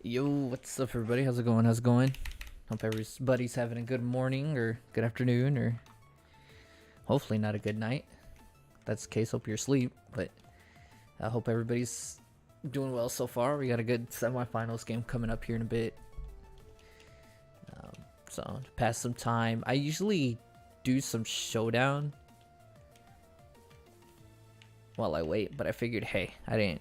Yo, what's up, everybody? How's it going? How's it going? Hope everybody's having a good morning or good afternoon or hopefully not a good night. If that's the case, hope you're asleep, but I hope everybody's doing well so far. We got a good semifinals game coming up here in a bit. So, to pass some time, I usually do some showdown while I wait, but I figured, hey, I didn't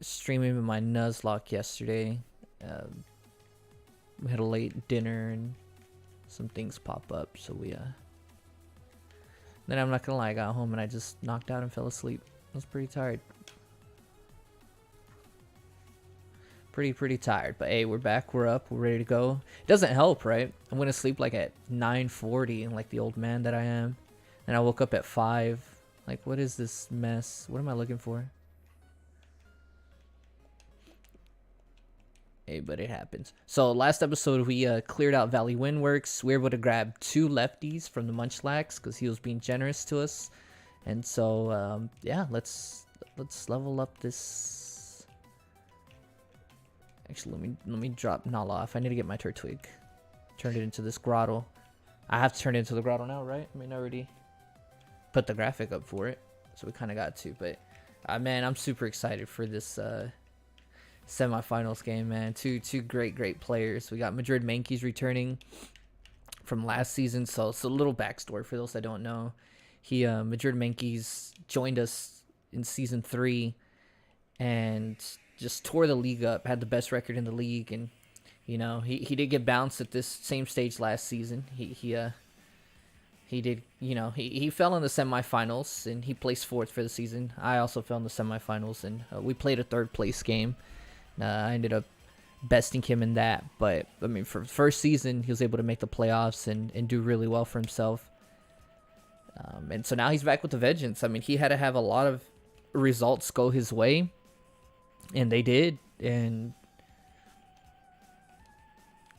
stream even my Nuzlucke yesterday. We had a late dinner and some things pop up, so then I'm not gonna lie, I got home and I just knocked out and fell asleep. I was pretty tired. Pretty tired, but hey, we're back, we're up, we're ready to go. It doesn't help, right? I'm gonna sleep like at 9:40 like the old man that I am. And I woke up at 5. Like, what is this mess? What am I looking for? Hey, but it happens. So last episode we cleared out Valley Windworks. We were able to grab 2 lefties from the Munchlax because he was being generous to us. And so yeah, let's level up this. Actually, let me drop Nala off. I need to get my Turtwig. Turn it into this grotto. I have to turn it into the grotto now, right? I mean, I already put the graphic up for it, so we kind of got to. But man, I'm super excited for this semifinals game, man. Two great players. We got Madrid Mankeys returning from last season. So it's a little backstory for those that don't know. He Madrid Mankeys joined us in season 3 and just tore the league up, had the best record in the league, and you know, he did get bounced at this same stage last season. He did, you know, he fell in the semifinals and he placed 4th for the season. I also fell in the semifinals and we played a 3rd place game. I ended up besting him in that, but I mean, for the first season, he was able to make the playoffs and do really well for himself. And so now he's back with the vengeance. I mean, he had to have a lot of results go his way, and they did. And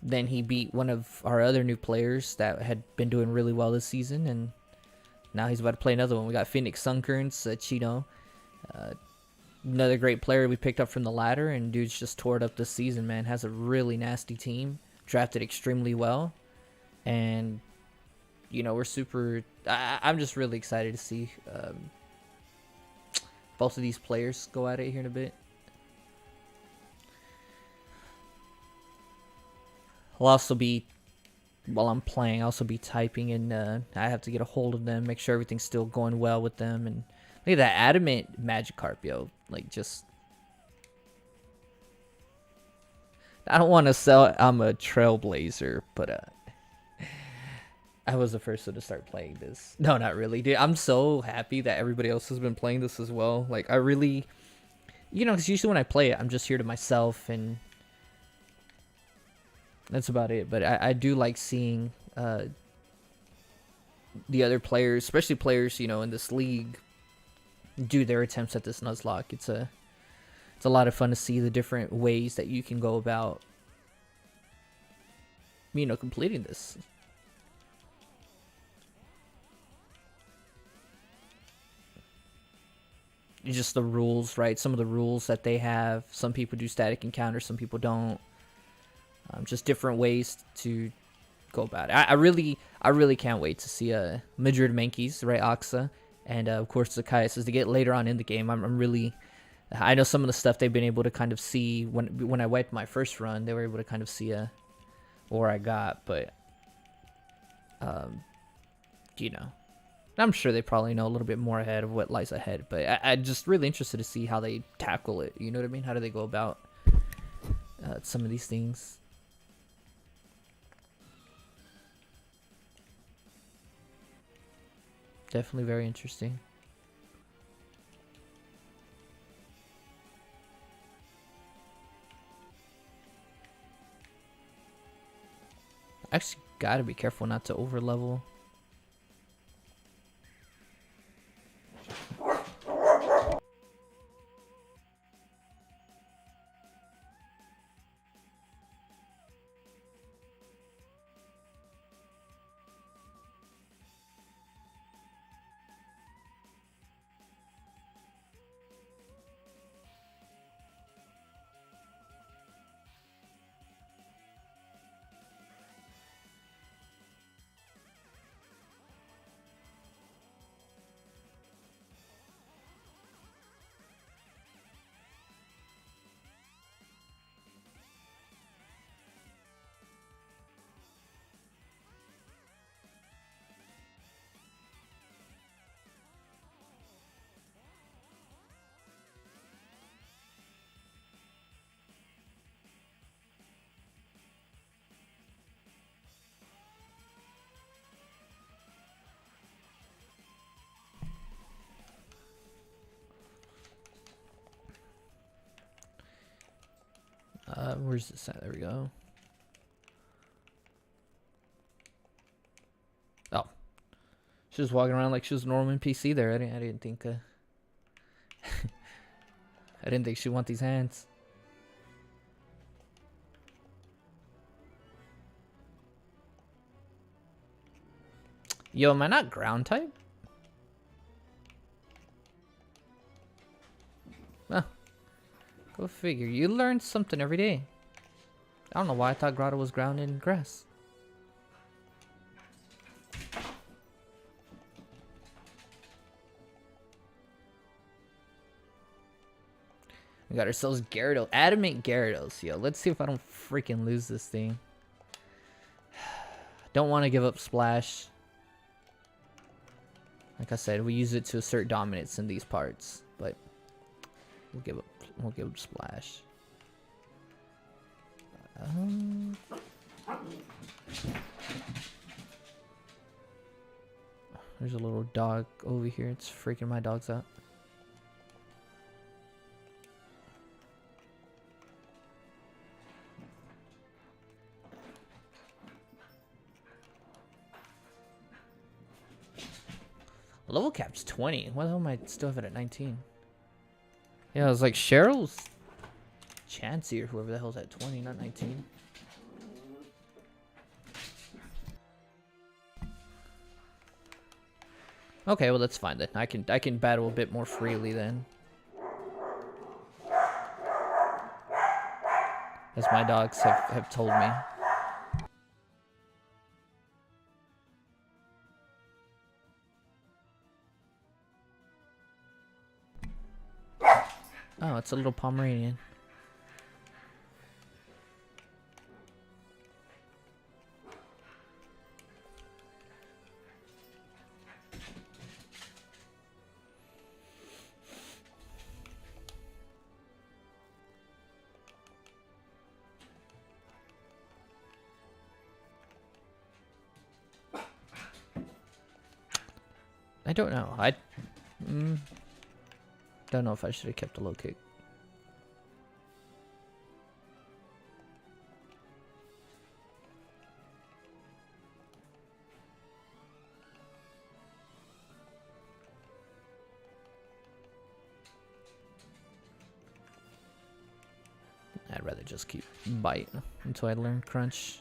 then he beat one of our other new players that had been doing really well this season, and now he's about to play another one. We got Phoenix Sunkerns, Chino. Another great player we picked up from the ladder, and dude's just tore it up this season, man. Has a really nasty team, drafted extremely well, and you know, we're super. I'm just really excited to see both of these players go at it here in a bit. I'll also be, while I'm playing, I'll also be typing, and I have to get a hold of them, make sure everything's still going well with them. And look at that adamant Magikarp, yo. Like, just, I don't want to sell. I'm a trailblazer, but I was the first one to start playing this. No, not really, dude. I'm so happy that everybody else has been playing this as well. Like, I really, you know, because usually when I play it, I'm just here to myself, and that's about it. But I do like seeing the other players, especially players, you know, in this league, do their attempts at this Nuzlocke. It's a lot of fun to see the different ways that you can go about, you know, completing this. Just the rules, right? Some of the rules that they have. Some people do static encounters, some people don't. Just different ways to go about it. I really can't wait to see Madrid Mankeys, right, Oxa, and of course Zacchaeus as to get later on in the game. I'm really, I know some of the stuff they've been able to kind of see when I wiped my first run. They were able to kind of see where I got, but you know, I'm sure they probably know a little bit more ahead of what lies ahead. But I'm just really interested to see how they tackle it. You know what I mean? How do they go about some of these things? Definitely very interesting. Actually, gotta be careful not to over level. Where's this at? There we go. Oh. She was walking around like she was a normal NPC there. I didn't think I didn't think she'd want these hands. Yo, am I not ground type? Well, go figure. You learn something every day. I don't know why I thought Grotto was grounded in grass. We got ourselves Gyarados. Adamant Gyarados, yo. Let's see if I don't freaking lose this thing. Don't want to give up Splash. Like I said, we use it to assert dominance in these parts, but we'll give up Splash. There's a little dog over here. It's freaking my dogs out. Level cap's 20. Why the hell am I still have it at 19? Yeah, I was like, Cheryl's Chansey or whoever the hell's at 20, not 19. Okay, well that's fine then. I can battle a bit more freely then. As my dogs have told me. Oh, it's a little Pomeranian. I don't know. I don't know if I should have kept a low kick. I'd rather just keep bite until I learn crunch.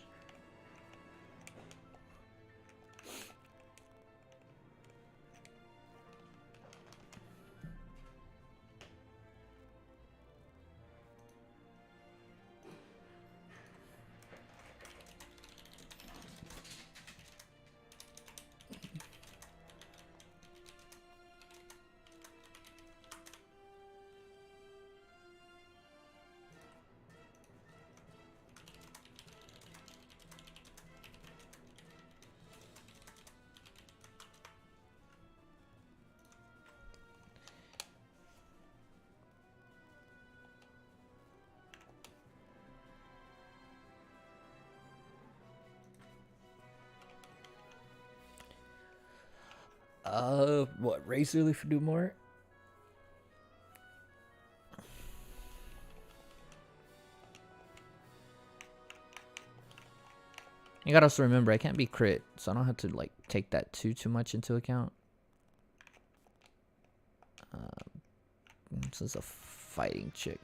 What, race early for do more? You gotta also remember, I can't be crit, so I don't have to like take that too much into account. This is a fighting chick.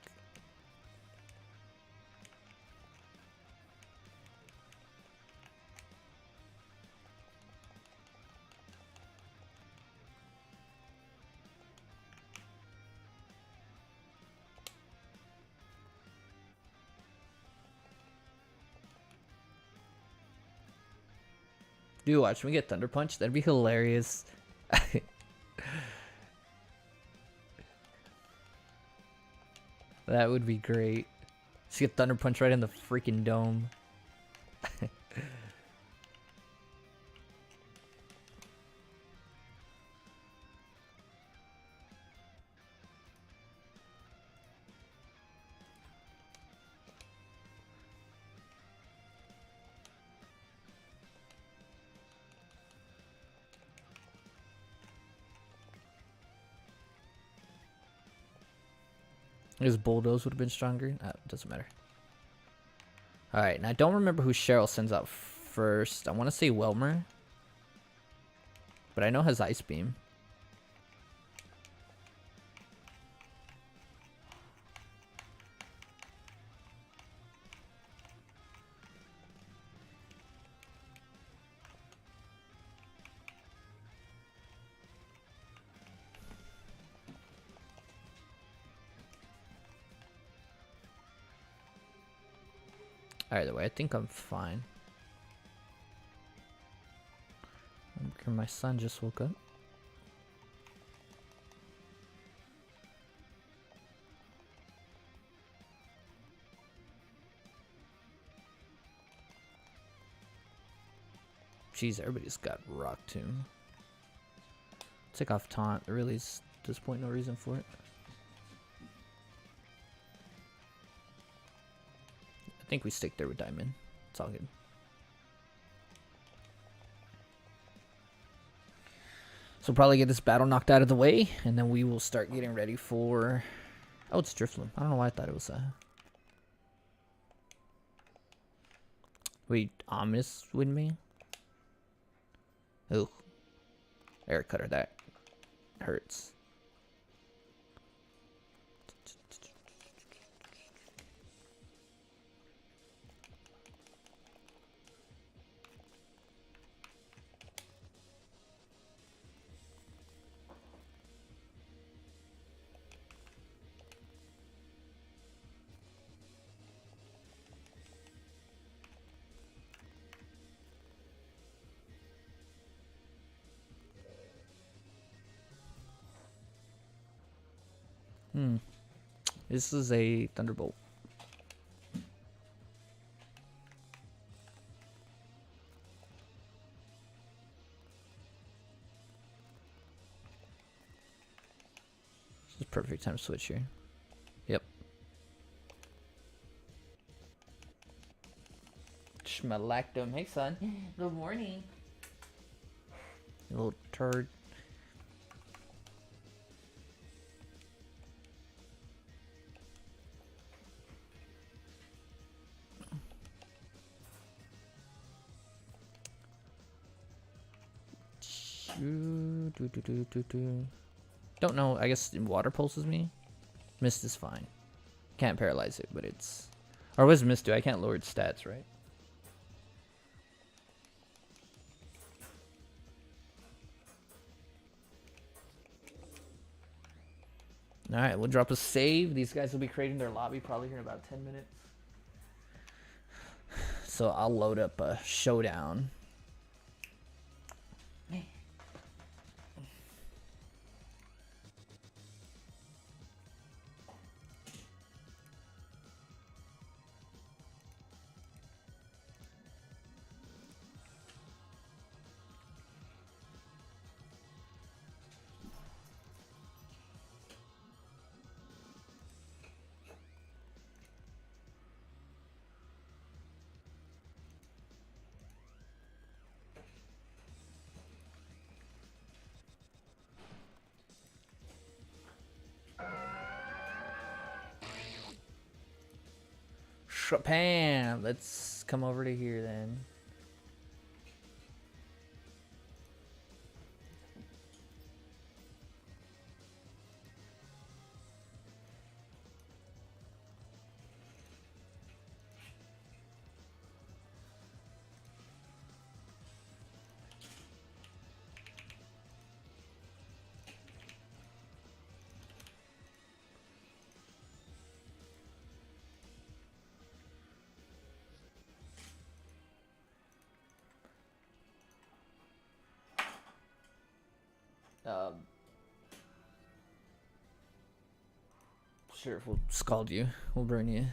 Dude, watch me get Thunder Punch. That'd be hilarious. That would be great. Just get Thunder Punch right in the freaking dome. His bulldoze would have been stronger. Doesn't matter. All right, now I don't remember who Cheryl sends out first. I want to say Welmer, but I know has Ice Beam. Either way, I think I'm fine. My son just woke up. Jeez, everybody's got Rock Tomb. Take off Taunt. There really is, at this point, no reason for it. I think we stick there with Diamond. It's all good. So probably get this battle knocked out of the way, and then we will start getting ready for... Oh, it's Drifloon. I don't know why I thought it was Wait, Ominous with me? Ooh. Air Cutter, that hurts. This is a Thunderbolt. This is perfect time to switch here. Yep. Schmalactum. Hey, son. Good morning. You little turd. Don't know. I guess water pulses me. Mist is fine. Can't paralyze it, but it's... Or what does Mist do? I can't lower its stats, right? Alright, we'll drop a save. These guys will be creating their lobby probably here in about 10 minutes. So I'll load up a showdown. Chopin. Let's come over to here then. Sure, we'll scald you. We'll burn you.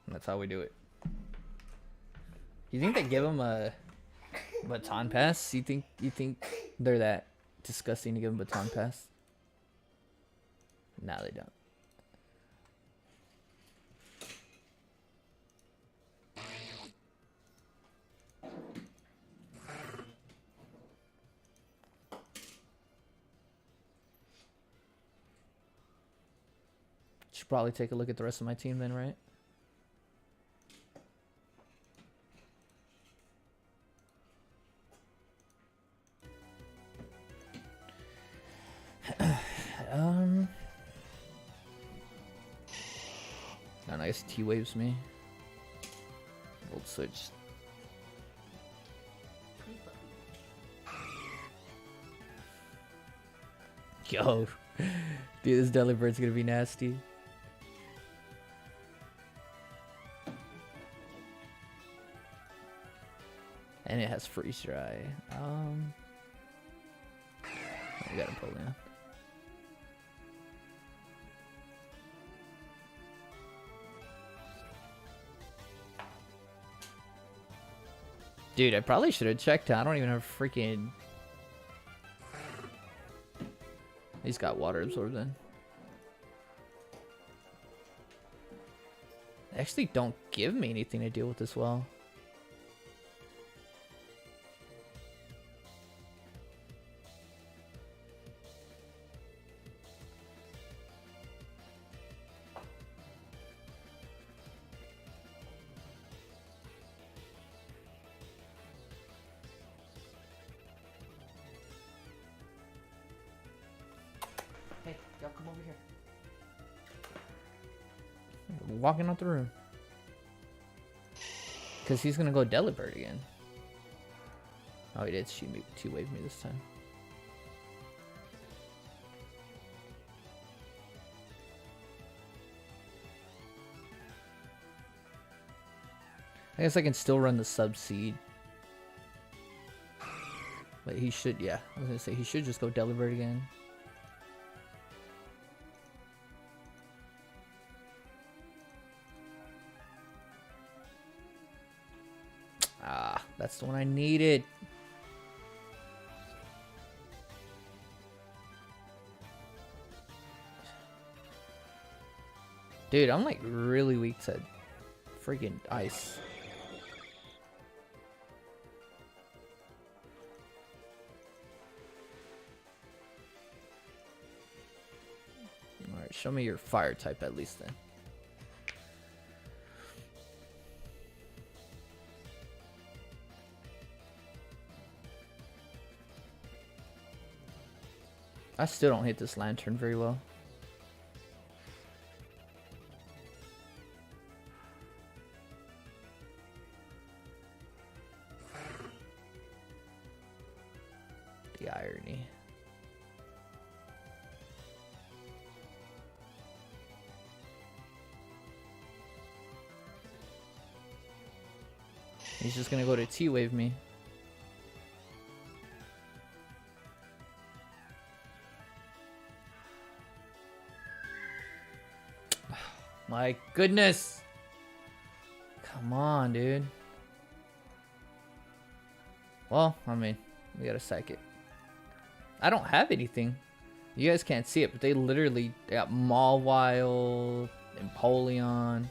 That's how we do it. You think they give him a baton pass? You think they're that disgusting to give him a baton pass? No, they don't. Should probably take a look at the rest of my team then, right? Oh, nice. T-waves me. Old switch. Yo. Dude, this Delibird's gonna be nasty. And it has freeze dry. I got Napoleon. Dude, I probably should have checked. I don't even have freaking. He's got water absorbed then. They actually don't give me anything to deal with this well. Hey, y'all come over here. Walking out the room. Because he's going to go Delibird again. Oh, he did. She two-wave me this time. I guess I can still run the sub-seed. But he should, yeah. I was going to say, he should just go Delibird again. Ah, that's the one I needed. Dude, I'm like really weak to freaking ice. Alright, show me your fire type at least then. I still don't hit this lantern very well. The irony. He's just gonna go to T-wave me. My goodness. Come on, dude. Well, I mean, we gotta sack it. I don't have anything. You guys can't see it, but they literally got Mawile, Empoleon.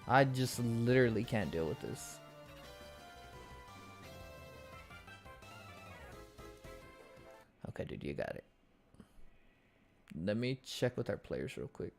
I just literally can't deal with this. Okay, dude, you got it. Let me check with our players real quick.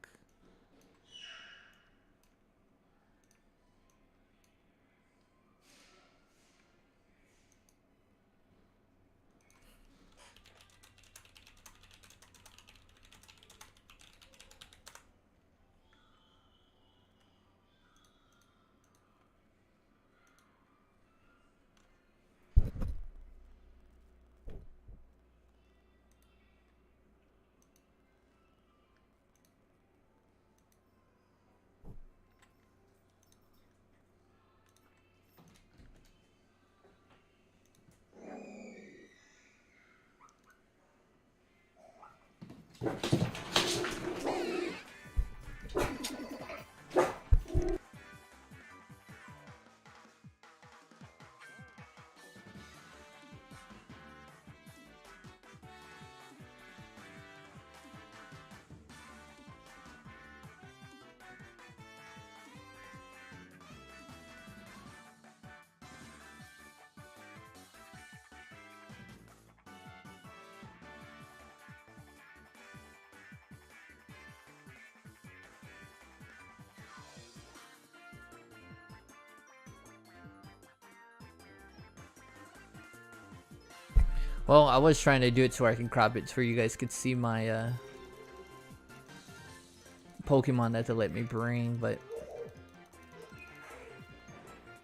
Well, I was trying to do it so I can crop it so you guys could see my Pokemon that they let me bring, but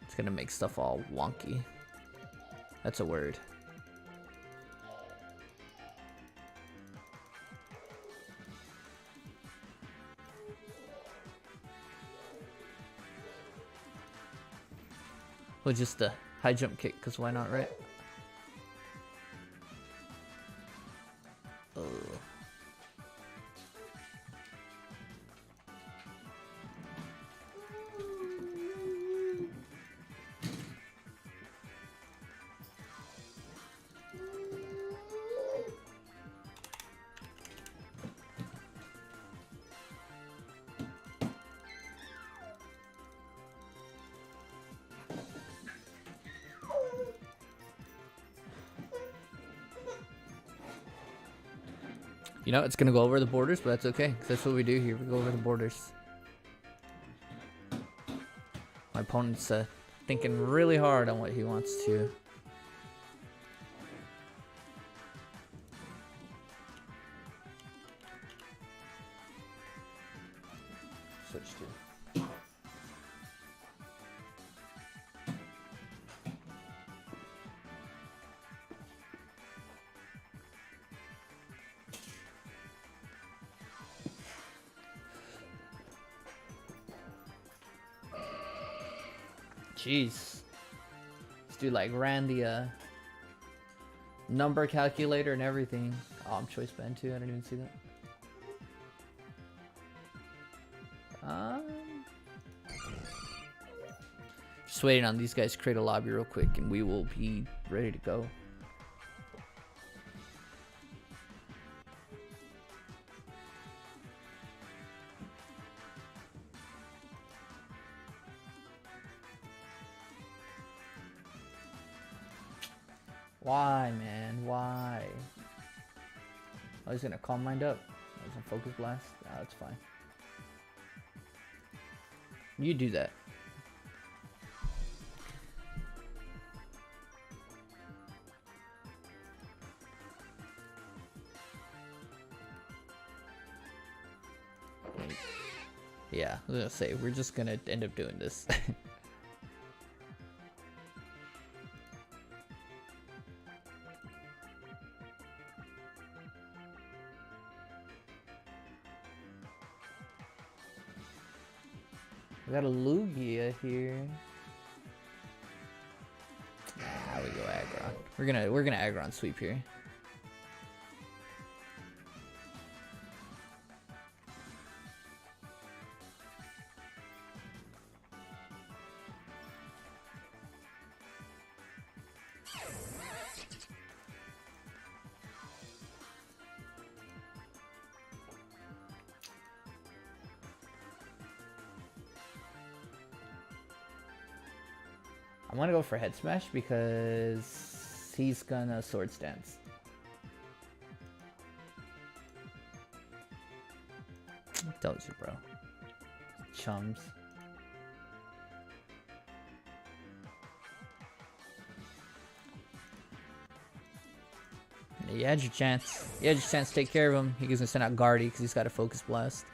it's gonna make stuff all wonky. That's a word. Well, just a high jump kick, because why not, right? Ugh. You know, it's gonna go over the borders, but that's okay, because that's what we do here. We go over the borders. My opponent's thinking really hard on what he wants to. Switch to. Jeez. This dude like ran the number calculator and everything. Oh, I'm choice band too. I didn't even see that. Just waiting on these guys to create a lobby real quick and we will be ready to go. Why, man? Why? Oh, he's gonna calm mind up. That was a focus blast. Ah, that's fine. You do that. Yeah, I was gonna say, we're just gonna end up doing this. We got a Lugia here. Ah, we go Aggron. We're gonna Aggron sweep here. I'm gonna go for Head Smash because he's gonna Sword Stance. Told you, bro. Chums. You had your chance. You had your chance to take care of him. He's gonna send out Guardy because he's got a Focus Blast.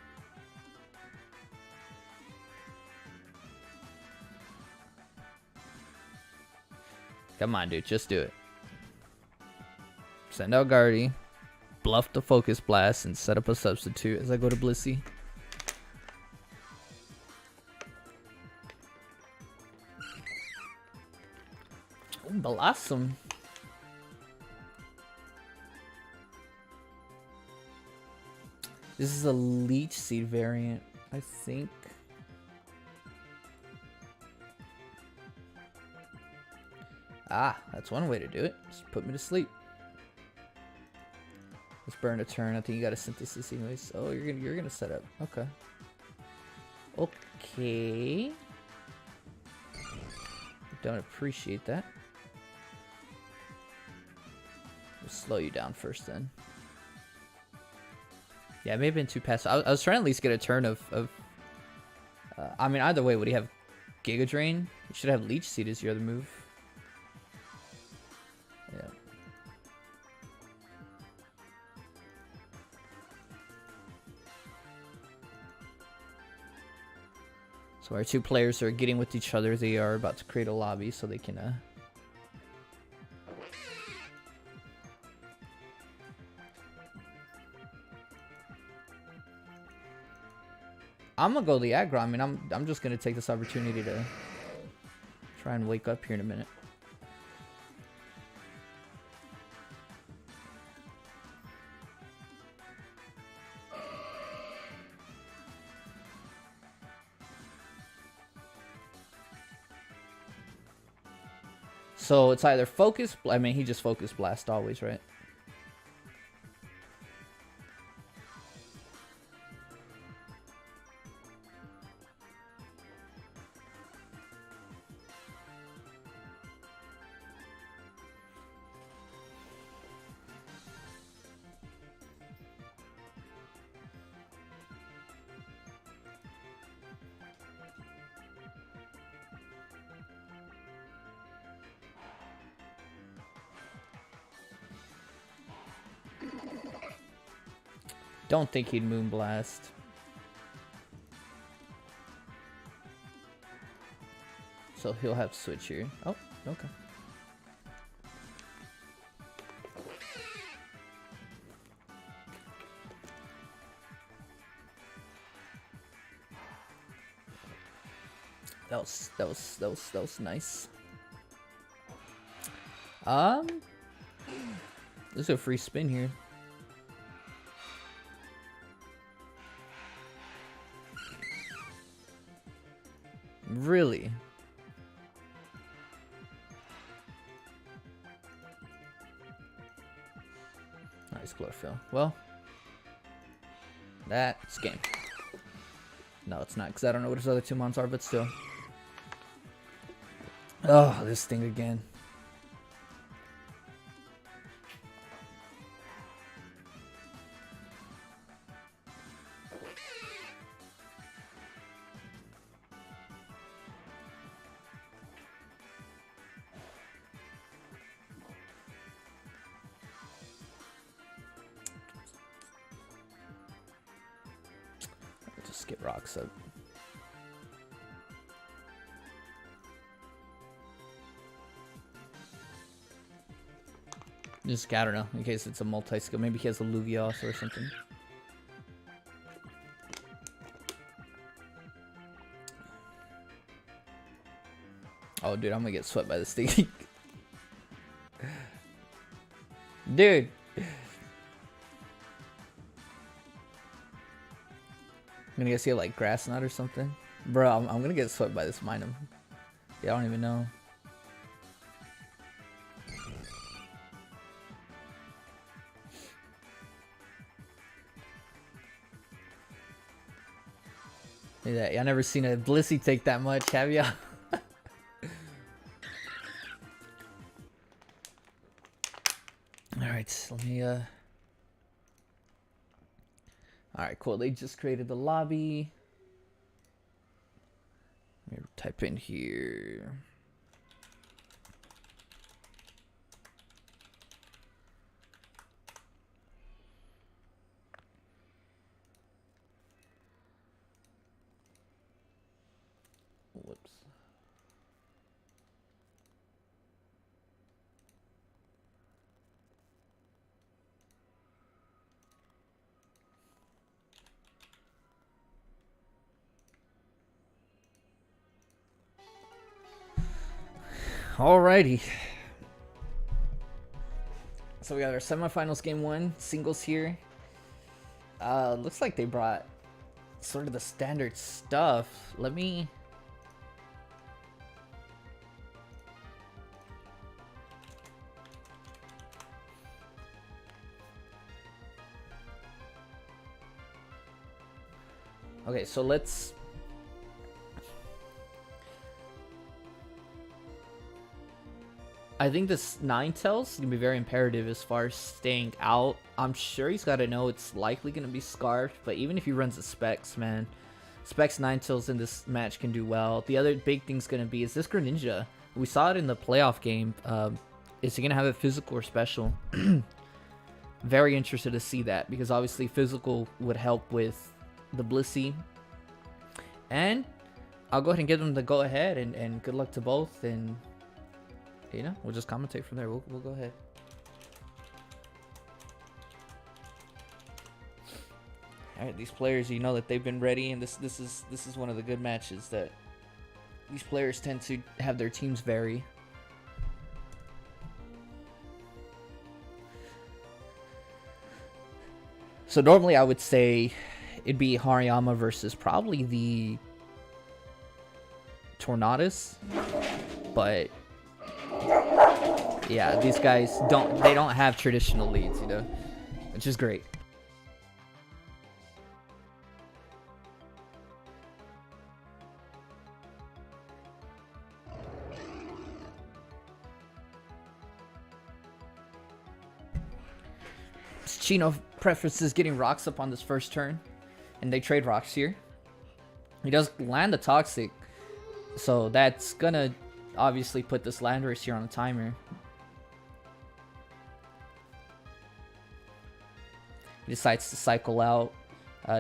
Come on, dude. Just do it. Send out Guardy. Bluff the Focus Blast and set up a substitute as I go to Blissey. Oh, Blossom. This is a Leech Seed variant, I think. Ah, that's one way to do it. Just put me to sleep. Let's burn a turn. I think you got a Synthesis anyways. Oh, you're gonna set up. Okay. Okay. Don't appreciate that. We'll slow you down first then. Yeah, it may have been too passive. I was trying to at least get a turn of I mean, either way, would he have Giga Drain? He should have Leech Seed as your other move. Yeah. So our two players are getting with each other. They are about to create a lobby so they can... I'm gonna go the aggro. I mean, I'm just gonna take this opportunity to try and wake up here in a minute. So it's either focus. I mean, he just focus blast always, right? Don't think he'd Moonblast. So he'll have switch here. Oh, okay. That was nice. There's a free spin here. Really? Nice chlorophyll. Well, that's game. No, it's not, because I don't know what his other two mons are, but still. Oh, this thing again. Just get rocks up. Just, I don't know, in case it's a multi-skill. Maybe he has a Lugios or something. Oh, dude, I'm gonna get swept by this thing. Dude. I'm gonna guess he had like grass knot or something. Bro, I'm gonna get swept by this Minum. Yeah, I don't even know. Look at that. Y'all never seen a Blissey take that much, have ya? Alright, let me Alright, cool. They just created the lobby. Let me type in here. Whoops. Alrighty. So we got our semifinals game 1 singles here. Looks like they brought sort of the standard stuff. Let me... Okay, so let's... I think this Ninetales is going to be very imperative as far as staying out. I'm sure he's got to know it's likely going to be Scarfed, but even if he runs the Specs, man, Specs Ninetales in this match can do well. The other big thing's going to be, is this Greninja? We saw it in the playoff game. Is he going to have a physical or special? Very interested to see that, because obviously physical would help with the Blissey. And I'll go ahead and give them the go ahead, and good luck to both. And you know, we'll just commentate from there. We'll go ahead. All right, these players, you know that they've been ready, and this is one of the good matches that these players tend to have their teams vary. So normally I would say it'd be Hariyama versus probably the Tornadus, but yeah, these guys don't have traditional leads, you know, which is great. Chino preferences getting rocks up on this first turn, and they trade rocks here. He does land the Toxic, so that's gonna obviously put this Landorus here on a timer. He decides to cycle out.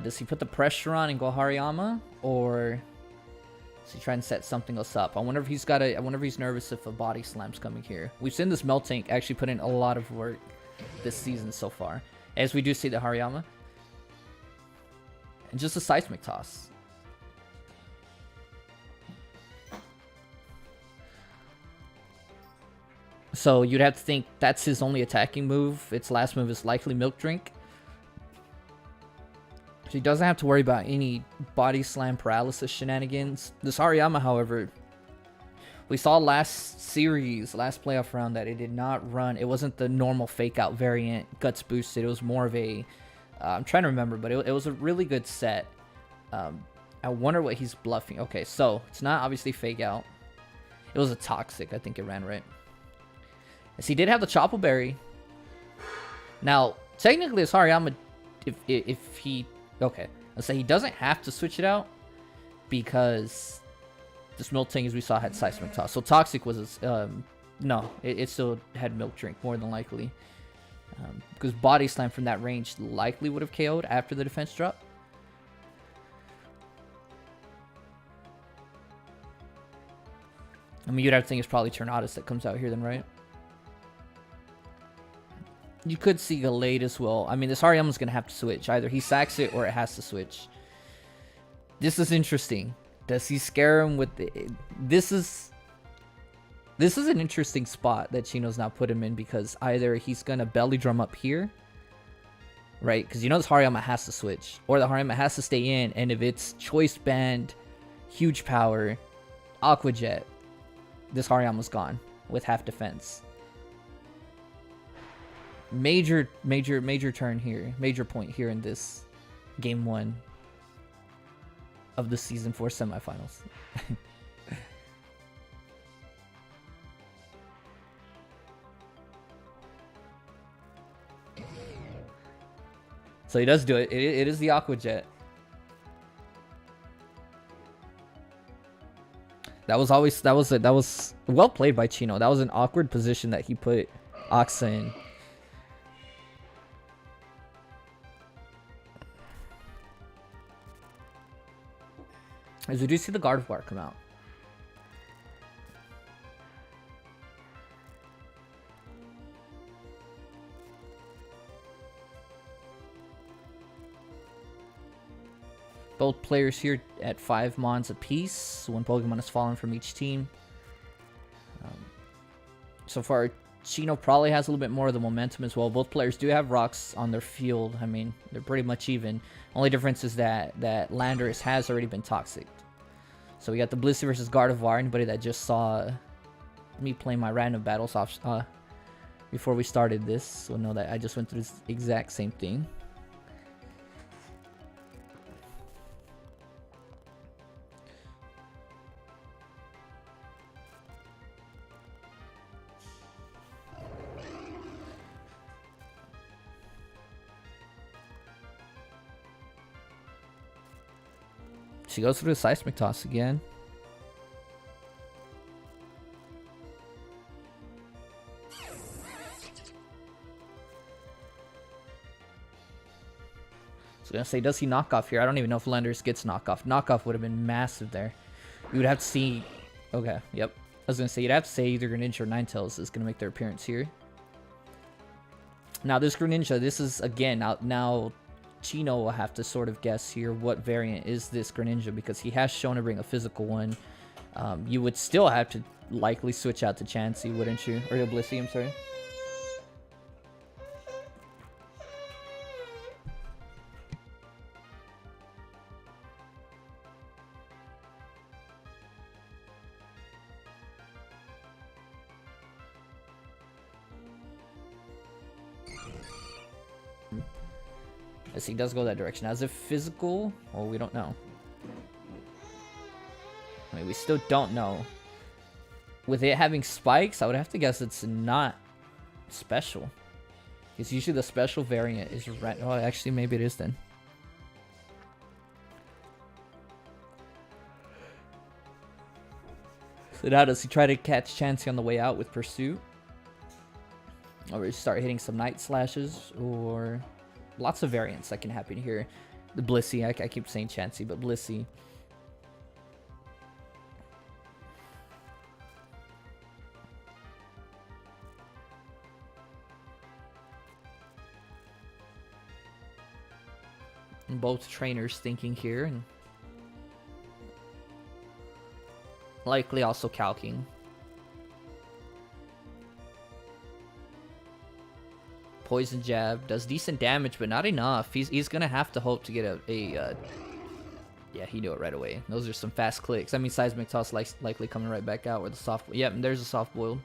Does he put the pressure on and go Hariyama, or does he try and set something else up? I wonder if he's nervous if a body slam's coming here. We've seen this Meltank actually put in a lot of work this season so far, as we do see the Hariyama. And just a seismic toss. So you'd have to think that's his only attacking move. Its last move is likely Milk Drink. So he doesn't have to worry about any body slam paralysis shenanigans. This Hariyama, however, we saw last playoff round, that it did not run. It wasn't the normal fake out variant, guts boosted. It was more of a, I'm trying to remember, but it was a really good set. I wonder what he's bluffing. Okay, so it's not obviously fake out. It was a Toxic. I think it ran right. Yes, he did have the Chople Berry. Now, technically, this Hariyama, if he, okay, let's say he doesn't have to switch it out, because this Miltank, as we saw, had Seismic Toss. So Toxic was, no, it still had Milk Drink, more than likely. Because Body Slam from that range likely would have KO'd after the defense drop. I mean, you'd have to think it's probably Tornadus that comes out here then, right? You could see Gallade as well. I mean, this Hariyama's going to have to switch. Either he sacks it or it has to switch. This is interesting. Does he scare him with the... This is an interesting spot that Chino's now put him in, because either he's going to belly drum up here, right? Because you know this Hariyama has to switch, or the Hariyama has to stay in, and if it's Choice Band, Huge Power, Aqua Jet, this Hariyama's gone with half defense. Major turn here. Major point here in this game 1 of the Season 4 semifinals. So he does do it. It is the Aqua Jet. That was well played by Chino. That was an awkward position that he put Oxa in. As we do see the Gardevoir come out. Both players here at 5 Mons apiece. One Pokemon has fallen from each team. So far, Chino probably has a little bit more of the momentum as well. Both players do have rocks on their field. I mean, they're pretty much even. Only difference is that Landorus has already been Toxic. So we got the Blissey versus Gardevoir. Anybody that just saw me play my random battles off before we started this will know that I just went through this exact same thing. She goes through the Seismic Toss again. I was gonna say, does he knock off here? I don't even know if Landorus gets knockoff. Knockoff would have been massive there. You would have to see. Okay, yep. I was gonna say you'd have to say either Greninja or Ninetales is gonna make their appearance here. Now this Greninja, this is again now Chino will have to sort of guess here what variant is this Greninja, because he has shown to bring a physical one. You would still have to likely switch out to Chansey, wouldn't you? Or to Blissey, I'm sorry. Yes, he does go that direction. As if physical, well, we don't know. I mean, we still don't know. With it having spikes, I would have to guess it's not special. Because usually the special variant is red. Oh, actually, maybe it is then. So now does he try to catch Chansey on the way out with Pursuit? Or start hitting some Night Slashes? Or lots of variants that can happen here. The Blissey, I keep saying Chansey, but Blissey. And both trainers thinking here, and likely also calcing. Poison Jab does decent damage, but not enough. He's gonna have to hope to get a yeah, he knew it right away. Those are some fast clicks. I mean, Seismic Toss likely coming right back out with the soft. Yep, and there's a soft boiled.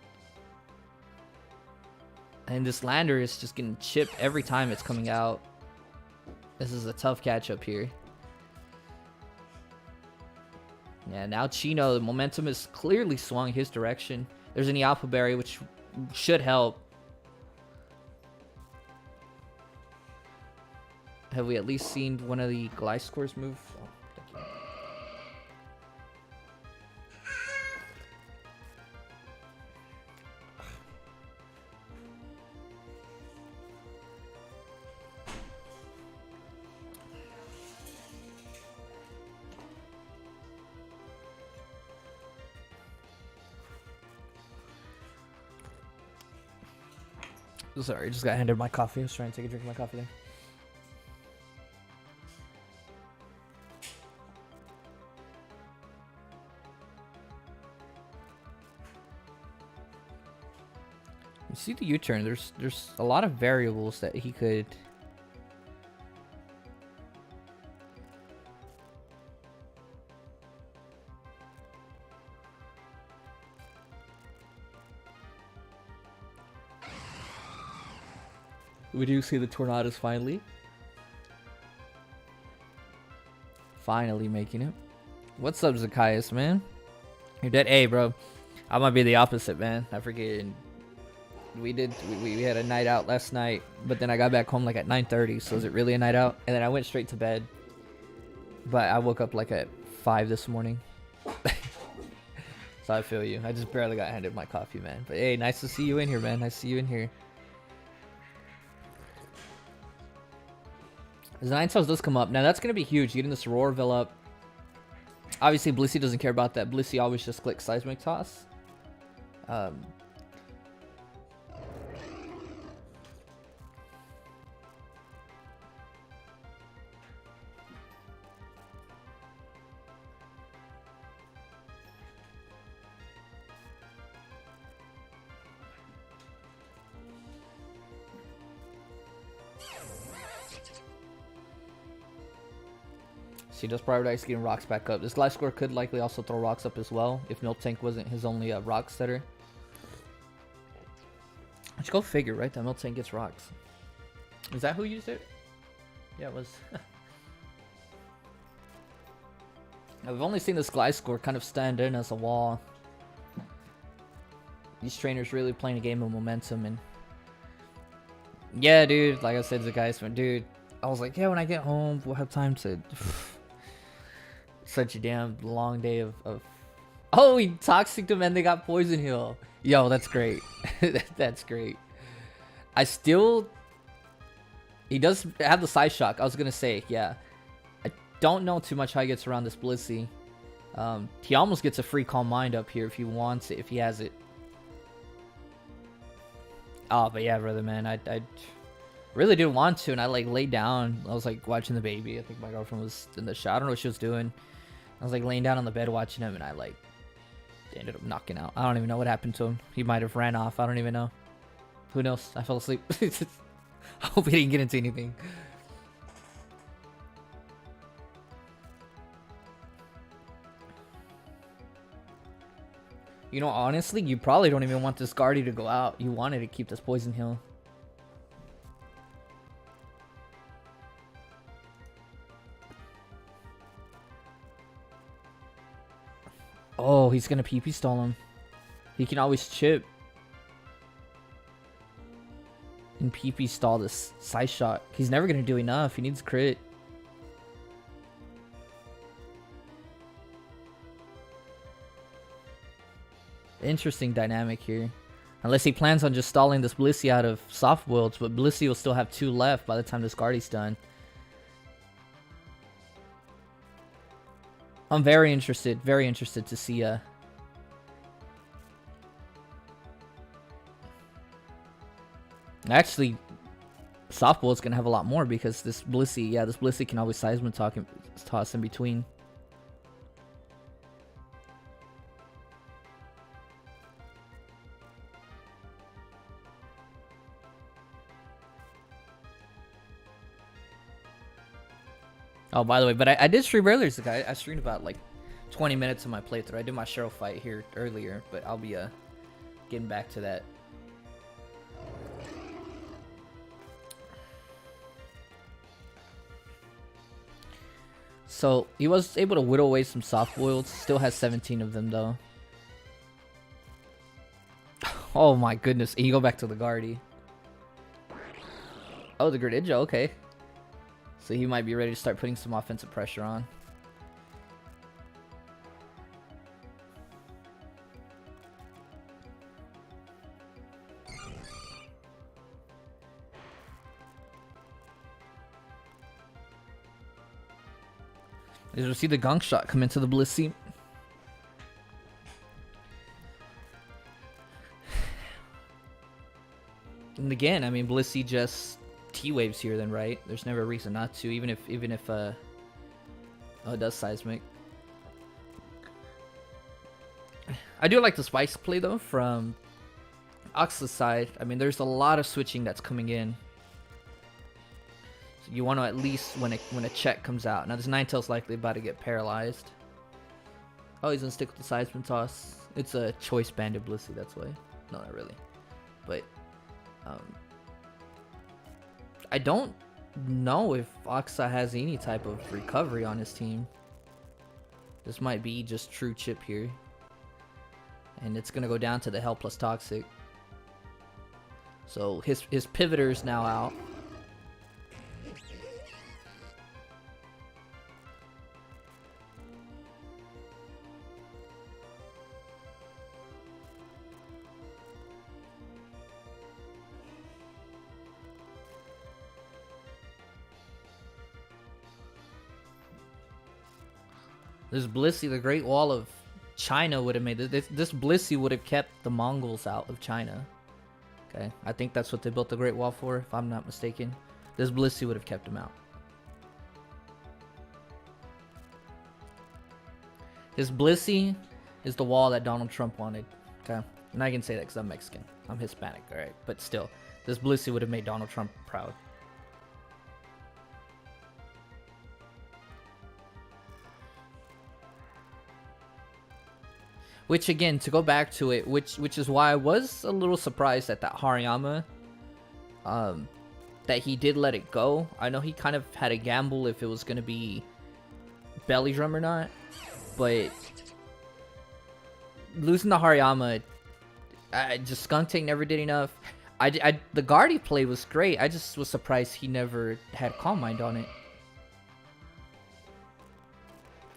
And this Lander is just getting chipped every time it's coming out. This is a tough catch up here. Yeah, now Chino, the momentum is clearly swung his direction. There's an Alpha Berry, which should help. Have we at least seen one of the Gliscors move? Oh, thank you. Sorry, just got handed my coffee. I was trying to take a drink of my coffee there. You see the U-turn. There's a lot of variables that he could. We do see the Tornadoes finally making it. What's up, Zacchaeus, man? You're dead. Hey, bro. I might be the opposite, man. I forget. We had a night out last night, but then I got back home like at 9:30. So is it really a night out? And then I went straight to bed. But I woke up like at 5 this morning. So I feel you. I just barely got handed my coffee, man. But hey, nice to see you in here, man. Nice to see you in here. The Ninetales does come up. Now that's going to be huge. Getting this Roarville up. Obviously, Blissey doesn't care about that. Blissey always just clicks Seismic Toss. He does prioritize getting rocks back up. This Gliscor could likely also throw rocks up as well if Miltank wasn't his only rock setter. Let's go figure, right? That Miltank gets rocks. Is that who used it? Yeah, it was. I've only seen this Gliscor kind of stand in as a wall. These trainers really playing a game of momentum, and yeah, dude. Like I said to the guys, dude, I was like, yeah, when I get home, we'll have time to. Such a damn long day of oh, he toxic them and they got poison heal. Yo, that's great. That's great. He does have the side shock. I was gonna say, yeah. I don't know too much how he gets around this Blissey. He almost gets a free Calm Mind up here if he wants it, if he has it. Oh, but yeah, brother, man, I really didn't want to, and I like laid down. I was like watching the baby. I think my girlfriend was in the shower. I don't know what she was doing. I was like laying down on the bed watching him, and I like ended up knocking out. I don't even know what happened to him. He might have ran off. I don't even know. Who knows? I fell asleep. I hope he didn't get into anything. You know, honestly, you probably don't even want this Guardy to go out. You wanted to keep this Poison Heal. Oh, he's gonna PP stall him. He can always chip. And PP stall this side shot. He's never gonna do enough. He needs crit. Interesting dynamic here. Unless he plans on just stalling this Blissey out of soft builds, but Blissey will still have 2 left by the time this Guardy's done. I'm very interested to see actually soft build's gonna have a lot more because this Blissey, this Blissey can always seismic toss in between. Oh, by the way, but I did stream earlier. I streamed about like 20 minutes of my playthrough. I did my Cheryl fight here earlier, but I'll be getting back to that. So he was able to whittle away some soft boiled. Still has 17 of them though. Oh my goodness! And you go back to the Guardy. Oh, the Greninja. Okay. So he might be ready to start putting some offensive pressure on. As we see the gunk shot come into the Blissey. And again, I mean, Blissey just T-waves here then, right? There's never a reason not to, even if oh, it does seismic. I do like the spice play though from Oxla's side. I mean, there's a lot of switching that's coming in. So you want to at least when a check comes out. Now this Ninetales likely about to get paralyzed. Oh, he's gonna stick with the seismic toss. It's a choice banded Blissey, that's why. No, not really. But I don't know if Oxa has any type of recovery on his team. This might be just true chip here. And it's going to go down to the Hell plus Toxic. So his pivoter is now out. This Blissey, the Great Wall of China would have made this Blissey would have kept the Mongols out of China. Okay, I think that's what they built the Great Wall for, if I'm not mistaken. This Blissey would have kept them out. This Blissey is the wall that Donald Trump wanted. Okay, and I can say that because I'm Mexican. I'm Hispanic, all right, but still, this Blissey would have made Donald Trump proud. Which again, to go back to it, which is why I was a little surprised at that Hariyama, that he did let it go. I know he kind of had a gamble if it was going to be belly drum or not, but losing the Hariyama, just Skunk Tank never did enough. The Guardy play was great. I just was surprised he never had Calm Mind on it.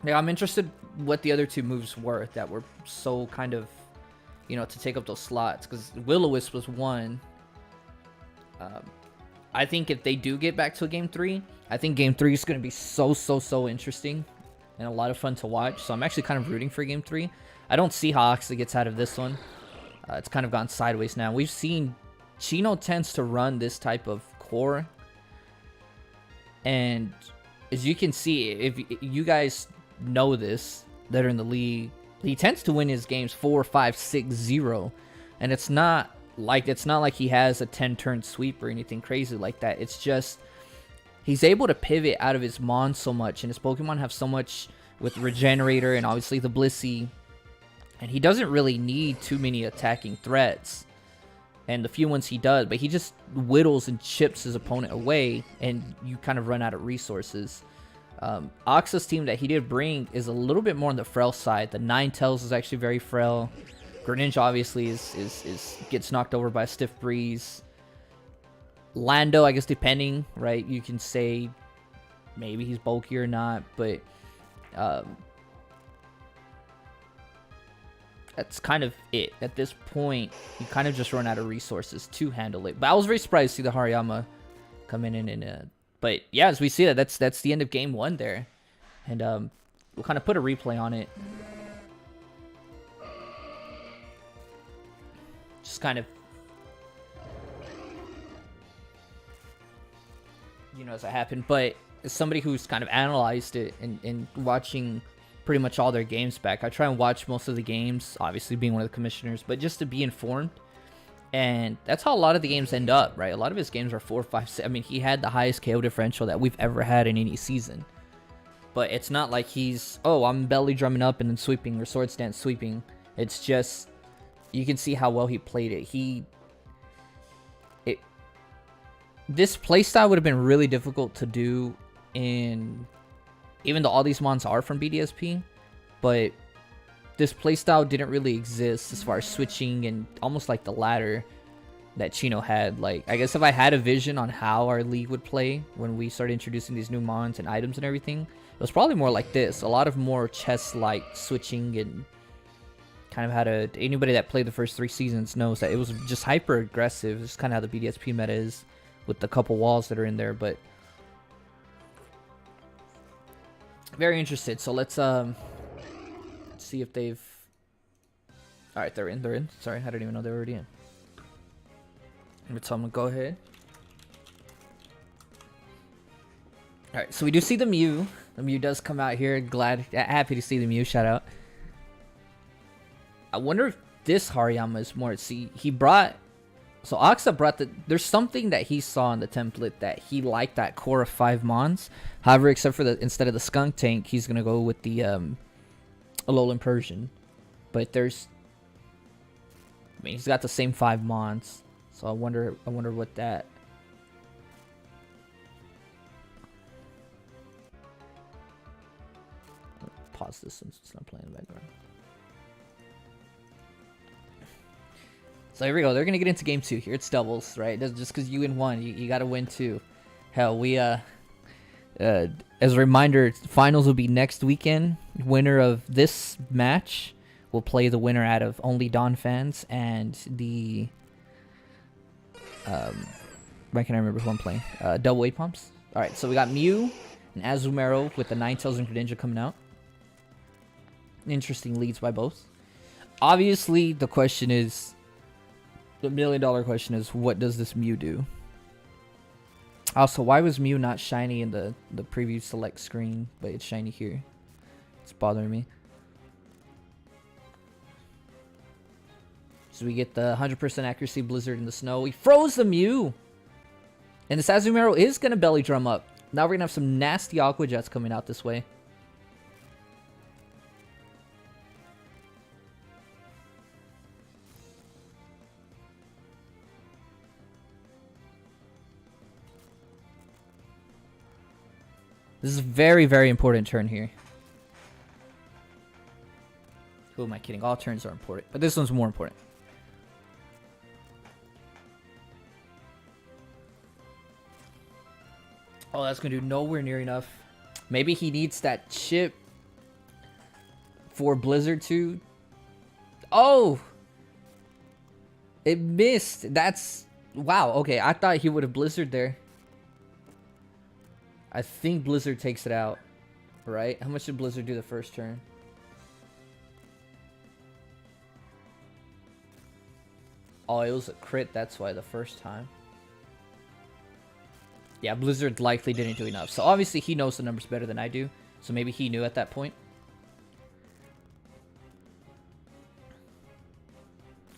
Yeah, I'm interested what the other 2 moves were that were so kind of, you know, to take up those slots, because Will-O-Wisp was one. I think if they do get back to a game 3, I think game 3 is going to be so interesting. and a lot of fun to watch. So I'm actually kind of rooting for Game 3. I don't see how Oxa gets out of this one. It's kind of gone sideways now. We've seen Chino tends to run this type of core. And as you can see, if you guys know this, that are in the league, he tends to win his games 4-5-6-0. And it's not like he has a 10-turn sweep or anything crazy like that. It's just he's able to pivot out of his Mon so much, and his Pokemon have so much with Regenerator and obviously the Blissey. And he doesn't really need too many attacking threats. And the few ones he does, but he just whittles and chips his opponent away, and you kind of run out of resources. Oxa's team that he did bring is a little bit more on the frail side. The Ninetales is actually very frail. Greninja obviously is gets knocked over by a stiff breeze. Lando, I guess depending, right? You can say maybe he's bulky or not, but that's kind of it. At this point, you kind of just run out of resources to handle it. But I was very surprised to see the Hariyama come in and but yeah, as we see that's the end of game 1 there. And we'll kind of put a replay on it. Just kind of, you know, as it happened. But as somebody who's kind of analyzed it and watching pretty much all their games back, I try and watch most of the games, obviously being one of the commissioners, but just to be informed. And that's how a lot of the games end up, right? A lot of his games are 4, 5, 6. I mean, he had the highest KO differential that we've ever had in any season. But it's not like he's, oh, I'm belly drumming up and then sweeping, or sword stance sweeping. It's just, you can see how well he played it. This playstyle would have been really difficult to do in, even though all these mons are from BDSP, but this playstyle didn't really exist as far as switching and almost like the ladder that Chino had. Like, I guess if I had a vision on how our league would play when we started introducing these new mons and items and everything, it was probably more like this. A lot of more chess-like switching, and kind of how to, anybody that played the first 3 seasons knows that it was just hyper aggressive. It's kind of how the BDSP meta is with the couple walls that are in there. But very interested. So let's see if they've, all right, they're in. Sorry, I didn't even know they were already in. So I'm gonna go ahead. All right, so we do see the Mew. The Mew does come out here. Happy to see the Mew. Shout out. I wonder if this Hariyama is more. See, he brought, so Oxa brought there's something that he saw in the template that he liked, that core of 5 mons. However, except for instead of the Skunk Tank, he's gonna go with the Alolan Persian. But there's, I mean, he's got the same 5 mons. So I wonder what that. Pause this since it's not playing in the background. So here we go. They're gonna get into game 2 here. It's doubles, right? Just because you win 1, you gotta win 2. Hell, we as a reminder, finals will be next weekend. Winner of this match will play the winner out of Only Dawn fans and the when can I remember who I'm playing? Double A pumps. All right, so we got Mew and Azumarill with the Ninetales and Greninja coming out. Interesting leads by both. Obviously, the question is, the $1 million question is, what does this Mew do? Also, why was Mew not shiny in the preview select screen, but it's shiny here? It's bothering me. So we get the 100% accuracy Blizzard in the snow. We froze the Mew! And this Azumarill is going to belly drum up. Now we're going to have some nasty Aqua Jets coming out this way. This is a very, very important turn here. Who am I kidding? All turns are important, but this one's more important. Oh, that's going to do nowhere near enough. Maybe he needs that chip for Blizzard to... Oh! It missed. That's... Wow, okay. I thought he would have Blizzard there. I think Blizzard takes it out. Right? How much did Blizzard do the first turn? Oh, it was a crit. That's why the first time. Yeah, Blizzard likely didn't do enough. So obviously he knows the numbers better than I do. So maybe he knew at that point.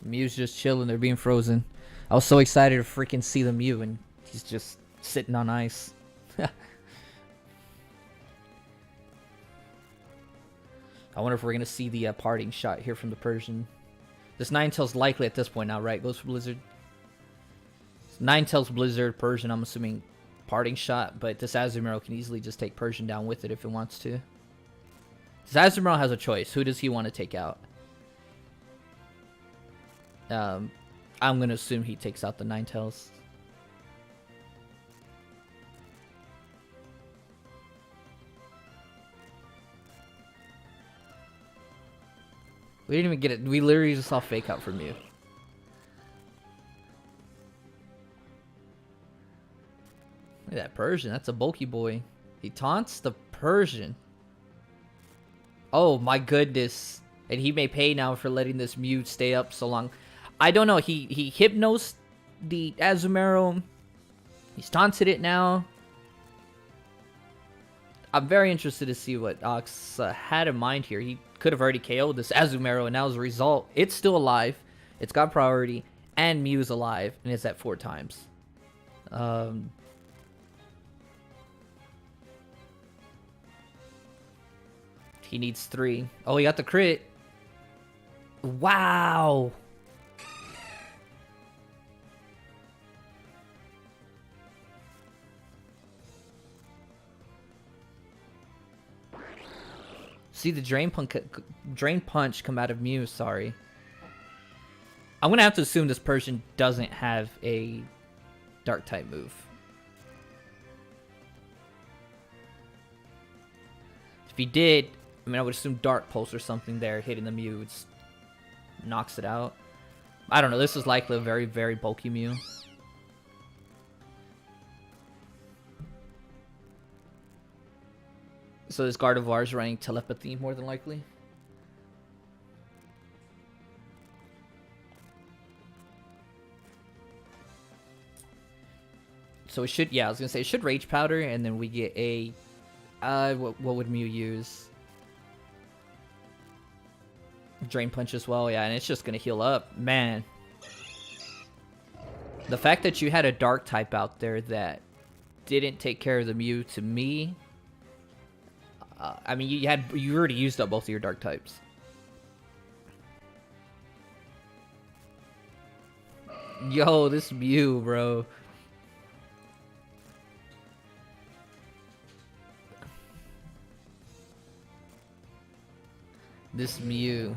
Mew's just chilling. They're being frozen. I was so excited to freaking see the Mew, and he's just sitting on ice. I wonder if we're going to see the parting shot here from the Persian. This Ninetales likely at this point now, right? Goes for Blizzard. Ninetales, Blizzard, Persian, I'm assuming parting shot, but this Azumarill can easily just take Persian down with it if it wants to. This Azumarill has a choice. Who does he want to take out? I'm going to assume he takes out the Ninetales. We didn't even get it. We literally just saw fake out from you. Look at that Persian. That's a bulky boy. He taunts the Persian. Oh my goodness. And he may pay now for letting this Mew stay up so long. I don't know. He hypnosed the Azumarill. He's taunted it now. I'm very interested to see what Ox had in mind here. He could have already KO'd this Azumarill, and now as a result, it's still alive. It's got priority, and Mew's alive, and it's at 4 times. He needs 3. Oh, he got the crit. Wow. See the drain punch come out of Mew, sorry. I'm going to have to assume this Persian doesn't have a dark type move. If he did, I mean, I would assume Dark Pulse or something there hitting the Mew. It knocks it out. I don't know. This is likely a very, very bulky Mew. So this Gardevoir is running Telepathy more than likely. So it should, yeah, I was going to say it should Rage Powder, and then we get a, what would Mew use? Drain Punch as well, yeah, and it's just going to heal up. Man. The fact that you had a Dark type out there that didn't take care of the Mew, to me, I mean, you already used up both of your Dark types. Yo, this Mew, bro. This Mew.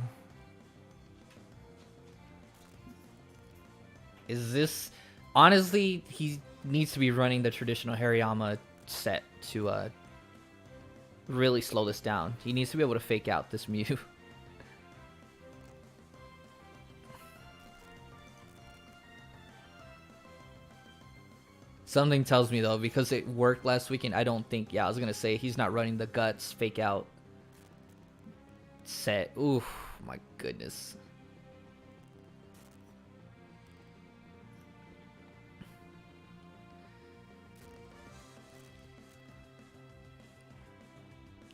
Is this... Honestly, he needs to be running the traditional Hariyama set to really slow this down. He needs to be able to fake out this Mew. Something tells me, though, because it worked last weekend, I don't think... Yeah, I was going to say, he's not running the Guts fake out set. Oof, my goodness.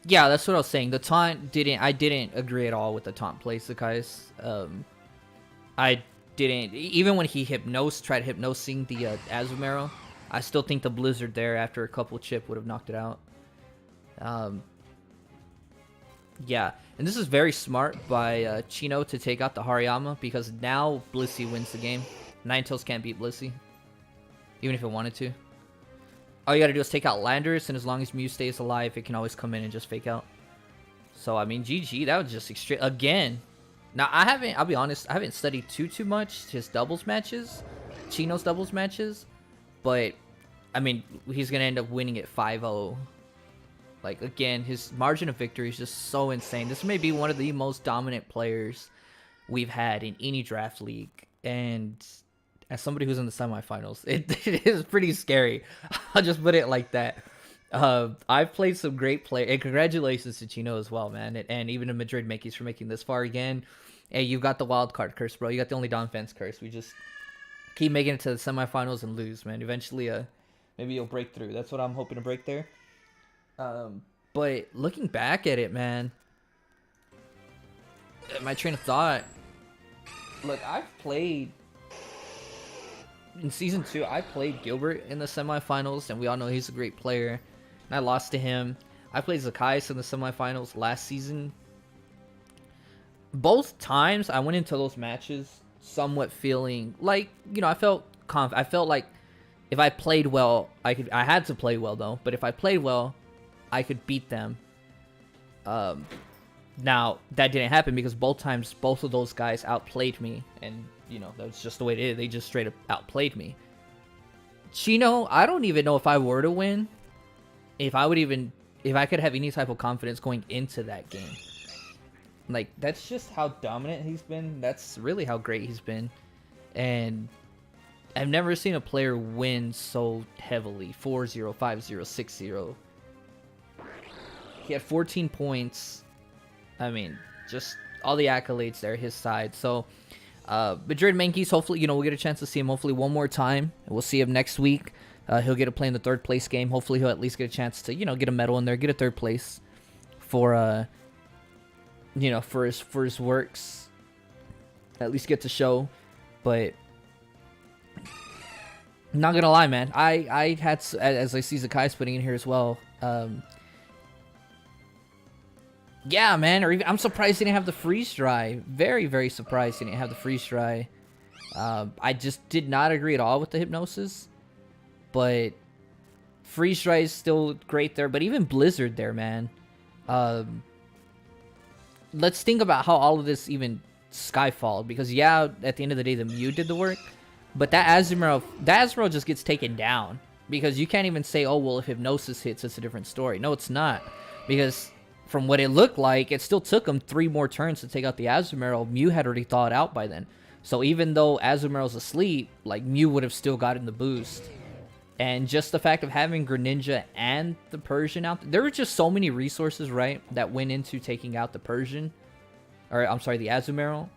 Yeah, that's what I was saying. The taunt didn't... I didn't agree at all with the taunt play, Sakai's. I didn't... Even when he tried hypnosing the Azumarill, I still think the Blizzard there after a couple chip would have knocked it out. Yeah, and this is very smart by Chino to take out the Hariyama, because now Blissey wins the game. Ninetales can't beat Blissey, even if it wanted to. All you gotta do is take out Landers, and as long as Mew stays alive, it can always come in and just fake out. So, I mean, GG, that was just extreme. Again, now I'll be honest, I haven't studied too much his doubles matches, Chino's doubles matches, but, I mean, he's gonna end up winning it 5-0. Like, again, his margin of victory is just so insane. This may be one of the most dominant players we've had in any draft league. And as somebody who's in the semifinals, it is pretty scary. I'll just put it like that. I've played some great play, and congratulations to Chino as well, man, and even to Madrid Mankeys for making this far again. Hey, you got the wild card curse, bro. You got the only defense curse. We just keep making it to the semifinals and lose, man. Eventually, maybe you'll break through. That's what I'm hoping to break there. But looking back at it, man, my train of thought. Look, I've played in season 2. I played Gilbert in the semifinals, and we all know he's a great player. And I lost to him. I played Zacchaeus in the semifinals last season. Both times I went into those matches somewhat feeling like, you know, I felt confident. I felt like if I played well, I had to play well though, but if I played well, I could beat them. Now that didn't happen because both times both of those guys outplayed me, and you know, that's just the way it is. They just straight up outplayed me. Chino, I don't even know if I were to win, if I could have any type of confidence going into that game. Like, that's just how dominant he's been. That's really how great he's been. And I've never seen a player win so heavily. 4-0, 5-0, 6-0. He had 14 points. I mean, just all the accolades there, his side. So, Madrid Mankeys, hopefully, you know, we'll get a chance to see him hopefully one more time. We'll see him next week. He'll get to play in the 3rd place game. Hopefully, he'll at least get a chance to, you know, get a medal in there, get a 3rd place for, you know, for his works. At least get to show. But I'm not gonna lie, man. I had, as I see Zacchaeus putting in here as well. Yeah, man. Or even, I'm surprised he didn't have the freeze dry. Very, very surprised he didn't have the freeze dry. I just did not agree at all with the hypnosis. But freeze dry is still great there. But even Blizzard there, man. Let's think about how all of this even skyfalled. Because, yeah, at the end of the day, the Mew did the work. But that Azumarill just gets taken down. Because you can't even say, oh, well, if hypnosis hits, it's a different story. No, it's not. Because from what it looked like, it still took him 3 more turns to take out the Azumarill. Mew had already thawed out by then. So even though Azumarill's asleep, like, Mew would have still gotten the boost. And just the fact of having Greninja and the Persian out, there were just so many resources, right, that went into taking out the Persian, or I'm sorry, the Azumarill,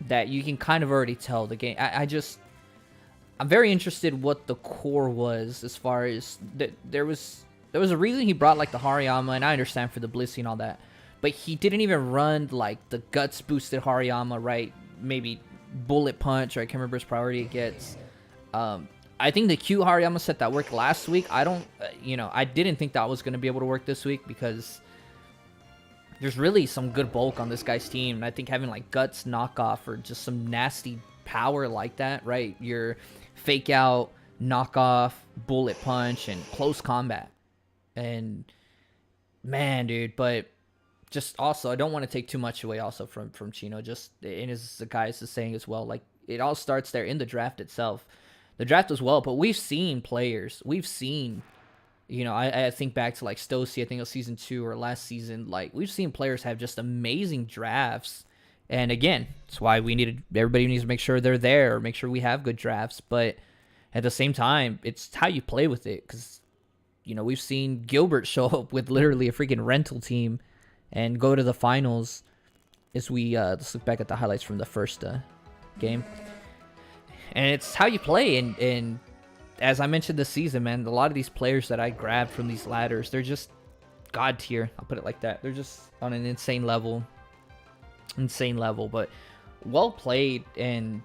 that you can kind of already tell the game. I'm very interested what the core was as far as there was a reason he brought like the Hariyama, and I understand for the Blissey and all that, but he didn't even run like the guts boosted Hariyama, right? Maybe Bullet Punch, or I can't remember his priority it gets. I think the Q Hariyama set that worked last week. I don't, you know, I didn't think that was going to be able to work this week because there's really some good bulk on this guy's team. And I think having like Guts knockoff or just some nasty power like that, right? Your fake out, knockoff, bullet punch, and close combat. And man, dude, but just also, I don't want to take too much away also from Chino. Just in his, the guys is saying as well, like it all starts there in the draft itself. The draft as well, but we've seen players. We've seen, you know, I think back to like Stocy, I think it was season 2 or last season. Like we've seen players have just amazing drafts. And again, that's why everybody needs to make sure they're there, or make sure we have good drafts. But at the same time, it's how you play with it. Because, you know, we've seen Gilbert show up with literally a freaking rental team and go to the finals. As we let's look back at the highlights from the first game. And it's how you play. And as I mentioned this season, man, a lot of these players that I grabbed from these ladders, they're just God tier. I'll put it like that. They're just on an insane level. But well played. And,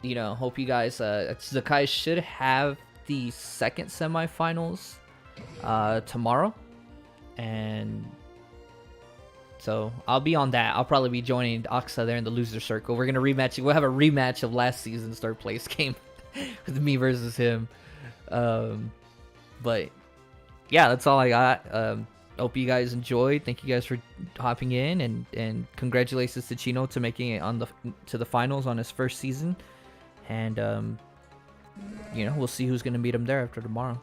you know, hope you guys, Zacchaeus should have the second semifinals tomorrow. And so I'll be on that. I'll probably be joining Oxa there in the loser circle. We're going to rematch. We'll have a rematch of last season's 3rd place game with me versus him. But yeah, that's all I got. Hope you guys enjoyed. Thank you guys for hopping in, and congratulations to Chino to making it to the finals on his first season. And you know, we'll see who's going to meet him there after tomorrow.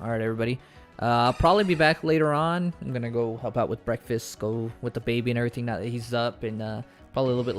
All right, everybody. I'll probably be back later on. I'm gonna go help out with breakfast, go with the baby and everything now that he's up, and probably a little bit